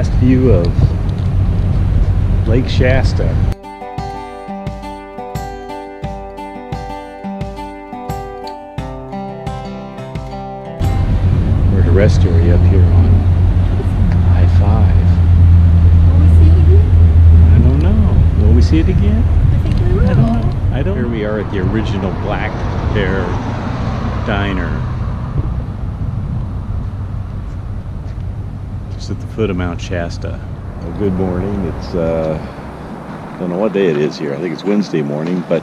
last view of Lake Shasta. We're at a rest area up here on I-5. Will we see it again? I don't know. Will we see it again? I think we will. I don't know. Here we are at the original Black Bear Diner. Just at the foot of Mount Shasta. Well, good morning. It's don't know what day it is here. I think it's Wednesday morning, but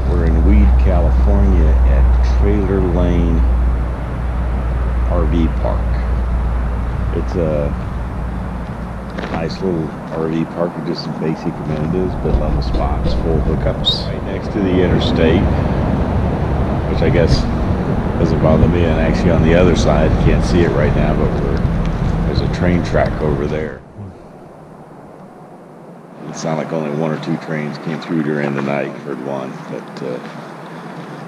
we're in Weed, California at Trailer Lane RV Park. It's a nice little RV park with just some basic amenities, but a lot of spots, full hookups. Right next to the interstate, which I guess doesn't bother me, and actually on the other side, can't see it right now, but there's a train track over there. It sounded like only one or two trains came through during the night. Heard one, but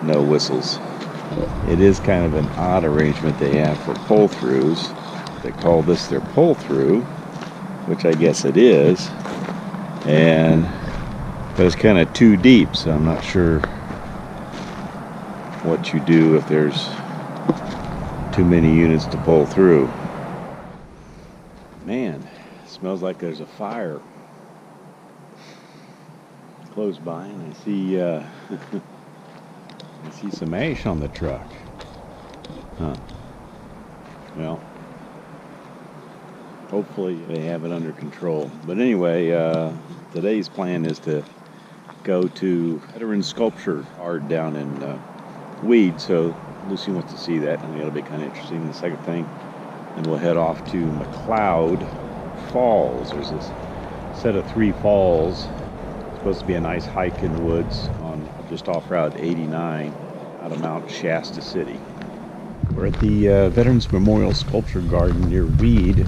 no whistles. It is kind of an odd arrangement they have for pull-throughs. They call this their pull-through, which I guess it is, but it's kind of too deep, so I'm not sure what you do if there's too many units to pull through. Man, it smells like there's a fire close by, and I see I see some ash on the truck. Huh. Well, hopefully they have it under control. But anyway, today's plan is to go to Veteran Sculpture Art down in Weed, so Lucy wants to see that, and it'll be kind of interesting. The second thing, and we'll head off to McCloud Falls. There's this set of 3 falls. It's supposed to be a nice hike in the woods on just off Route 89 out of Mount Shasta City. We're at the Veterans Memorial Sculpture Garden near Weed,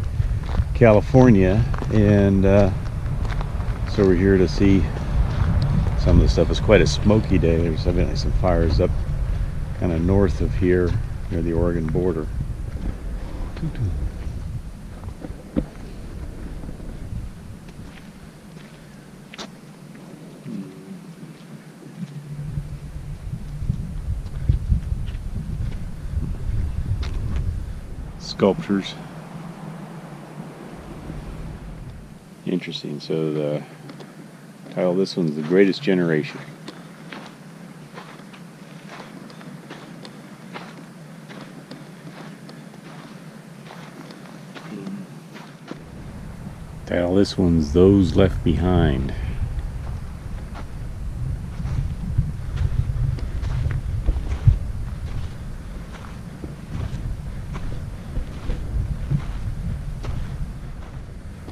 California, and so we're here to see some of the stuff. It's quite a smoky day. There's evidently some fires up kind of north of here near the Oregon border. Sculptures. Interesting. So the title of this one's The Greatest Generation. Title of this one's Those Left Behind.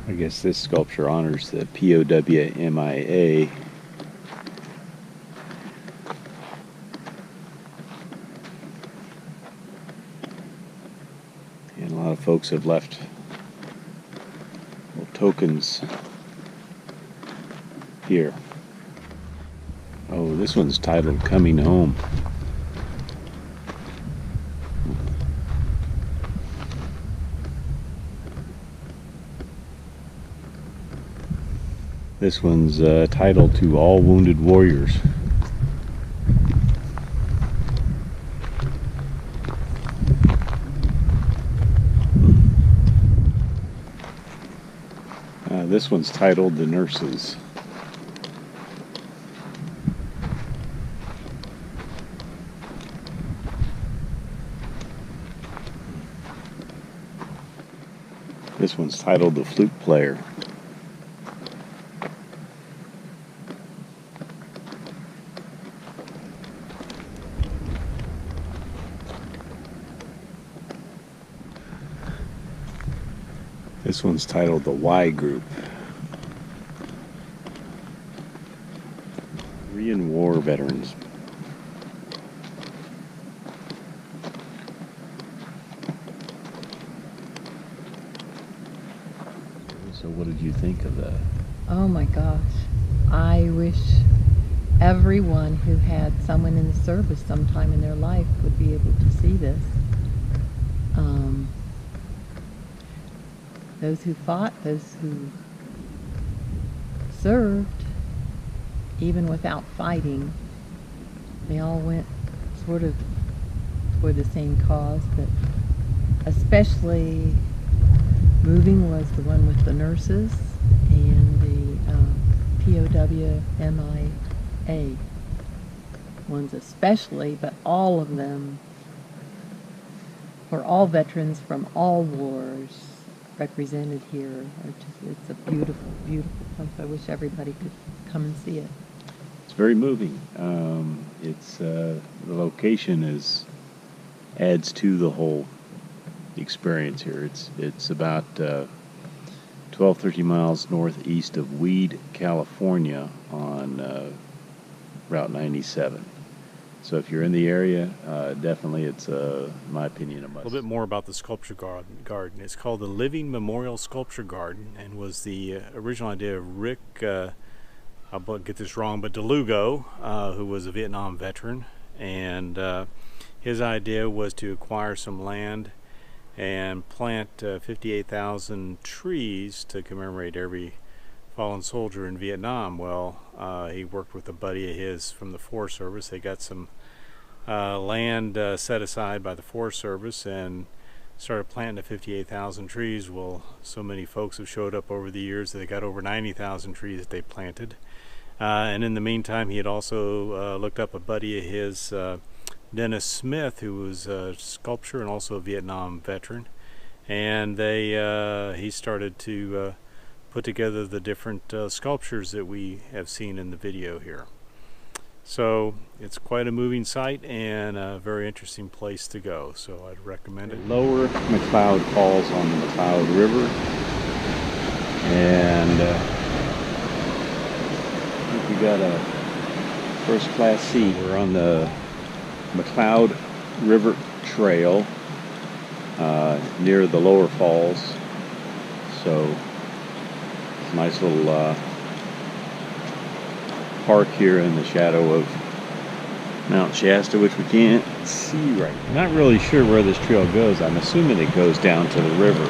I guess this sculpture honors the POW/MIA. And a lot of folks have left little tokens here. Oh, this one's titled Coming Home. This one's titled To All Wounded Warriors. This one's titled The Nurses. This one's titled The Flute Player. This one's titled The Y Group. Korean War veterans. So what did you think of that? Oh my gosh. I wish everyone who had someone in the service sometime in their life would be able to see this. those who fought, those who served, even without fighting, they all went sort of for the same cause, but especially moving was the one with the nurses and the POW MIA ones especially, but all of them, or all veterans from all wars represented here. It's a beautiful, beautiful place. I wish everybody could come and see it. It's very moving. The location adds to the whole experience here. It's about 12, 13 miles northeast of Weed, California on Route 97. So if you're in the area, definitely it's, in my opinion, a must. A little bit more about the sculpture garden. It's called the Living Memorial Sculpture Garden, and was the original idea of Rick, I'll get this wrong, but DeLugo, who was a Vietnam veteran, and his idea was to acquire some land and plant 58,000 trees to commemorate every fallen soldier in Vietnam. Well, he worked with a buddy of his from the Forest Service. They got some land set aside by the Forest Service and started planting the 58,000 trees. Well, so many folks have showed up over the years that they got over 90,000 trees that they planted. And in the meantime, he had also looked up a buddy of his, Dennis Smith, who was a sculptor and also a Vietnam veteran. And he started to put together the different sculptures that we have seen in the video here. So it's quite a moving sight and a very interesting place to go. So I'd recommend it. Lower McCloud Falls on the McCloud River, and I think we got a first-class seat. We're on the McCloud River Trail near the lower falls. So nice little park here in the shadow of Mt Shasta, which we can't see right now. Not really sure where this trail goes. I'm assuming it goes down to the river.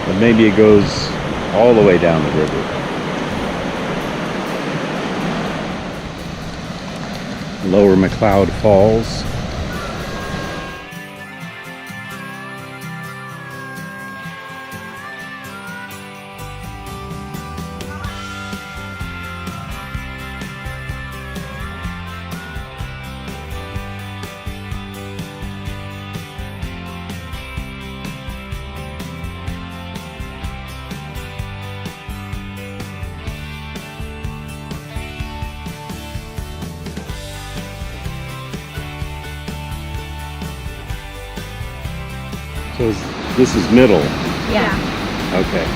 But maybe it goes all the way down the river. Lower McCloud Falls. So this is middle. Yeah. Okay.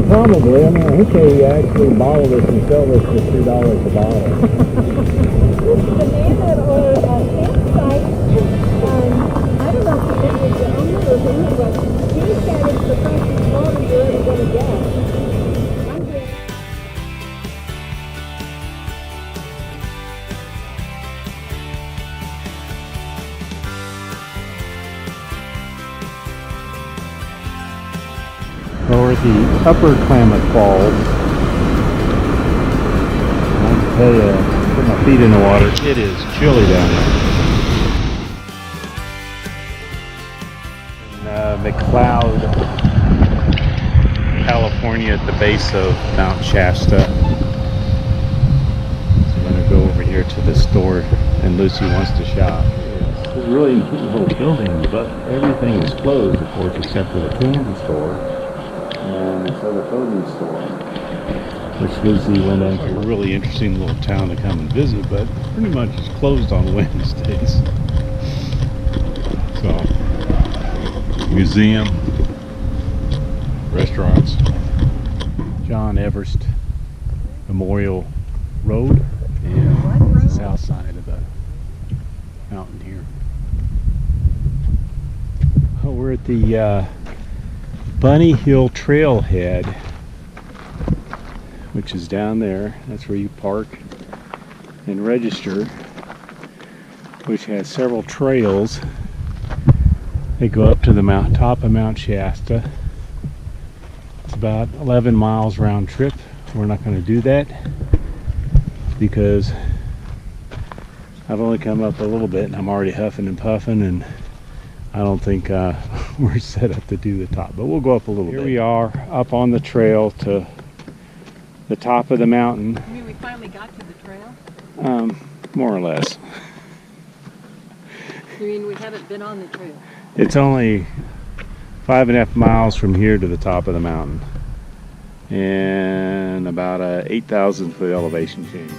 Probably. I mean, I think they actually bottle this and sell this for $2 a bottle. Banana or campsite, I don't know if it was the owner or who, but he said it's the freshest water you're ever going to get. I'm good. Well, we're at the Upper Klamath Falls. I have to tell you, put my feet in the water. It is chilly down there. In McCloud, California, at the base of Mt Shasta. So I'm going to go over here to the store, and Lucy wants to shop. It's a really neat little building, but everything is closed, of course, except for the candy store. And this other clothing store, which Lucy went into. A really interesting little town to come and visit, but pretty much it's closed on Wednesdays. So, museum, restaurants. John on Everitt Memorial Road, and it's the south side of the mountain here. Oh, we're at the Bunny Hill Trailhead, which is down there. That's where you park and register, which has several trails. They go up to the top of Mount Shasta. It's about 11 miles round trip. We're not going to do that because I've only come up a little bit and I'm already huffing and puffing, and I don't think we're set up to do the top, but we'll go up a little bit. Here we are up on the trail to the top of the mountain. You mean we finally got to the trail? More or less. You mean we haven't been on the trail? It's only 5.5 miles from here to the top of the mountain, and about a 8,000 foot elevation change.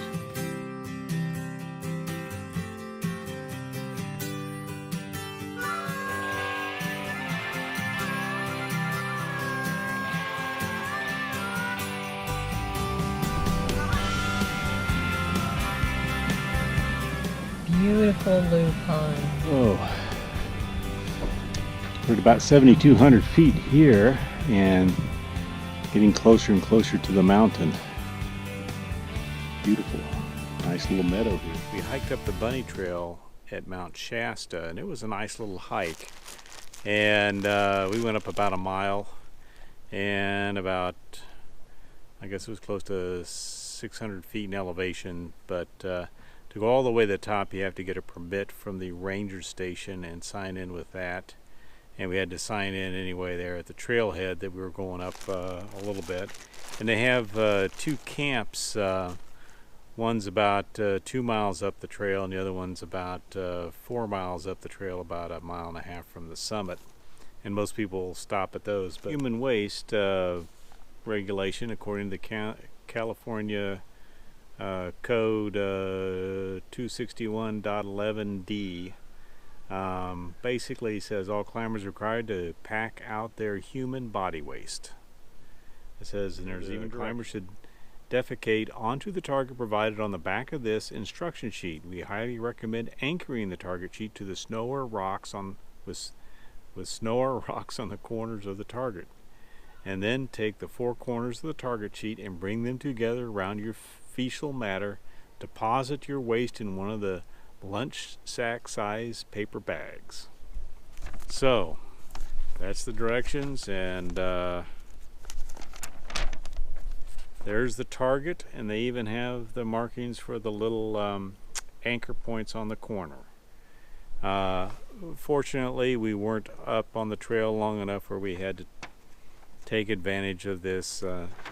Beautiful lupine. Oh, we're at about 7,200 feet here and getting closer and closer to the mountain. Beautiful, nice little meadow here. We hiked up the bunny trail at Mount Shasta, and it was a nice little hike. And we went up about a mile and about, I guess it was close to 600 feet in elevation, but to go all the way to the top, you have to get a permit from the ranger station and sign in with that. And we had to sign in anyway there at the trailhead that we were going up a little bit. And they have two camps. One's about 2 miles up the trail, and the other one's about 4 miles up the trail, about 1.5 miles from the summit. And most people stop at those. But human waste regulation, according to the California Code 261.11d, basically says all climbers are required to pack out their human body waste. It says, and there's even climbers should defecate onto the target provided on the back of this instruction sheet. We highly recommend anchoring the target sheet to the snow or rocks with snow or rocks on the corners of the target, and then take the 4 corners of the target sheet and bring them together around your fecal matter. Deposit your waste in one of the lunch sack size paper bags. So that's the directions, and there's the target, and they even have the markings for the little anchor points on the corner. Fortunately, we weren't up on the trail long enough where we had to take advantage of this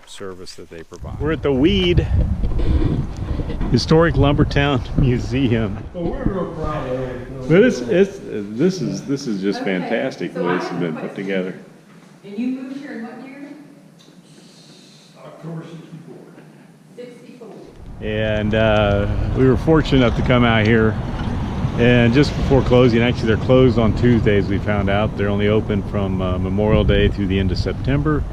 service that they provide. We're at the Weed Historic Lumbertown Museum. Well, we're real proud of it. But this is just fantastic the way this has been put together. And you moved here in what year? October 64. 64. And we were fortunate enough to come out here, and just before closing, actually they're closed on Tuesdays, we found out. They're only open from Memorial Day through the end of September.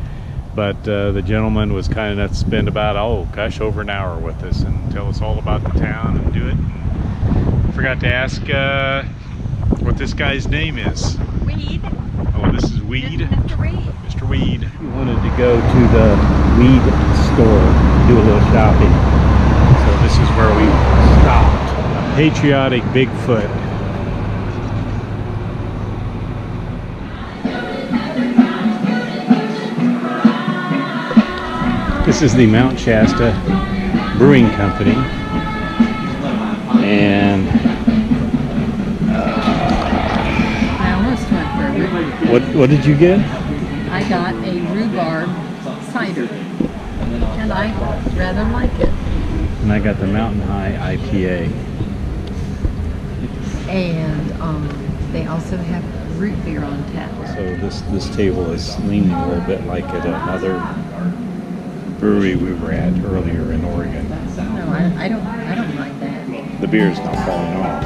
But the gentleman was kind enough to spend about, over an hour with us and tell us all about the town and do it. And I forgot to ask what this guy's name is. Weed. Oh, this is Weed? Mr. Weed. Mr. Weed. We wanted to go to the weed store, do a little shopping. So this is where we stopped. A patriotic Bigfoot. This is the Mt Shasta Brewing Company, and I almost went for it. what did you get? I got a rhubarb cider, and I rather like it. And I got the Mountain High IPA. And they also have root beer on tap. So this table is leaning a little bit like at another brewery we were at earlier in Oregon. No, I don't like that. The beer is not falling off.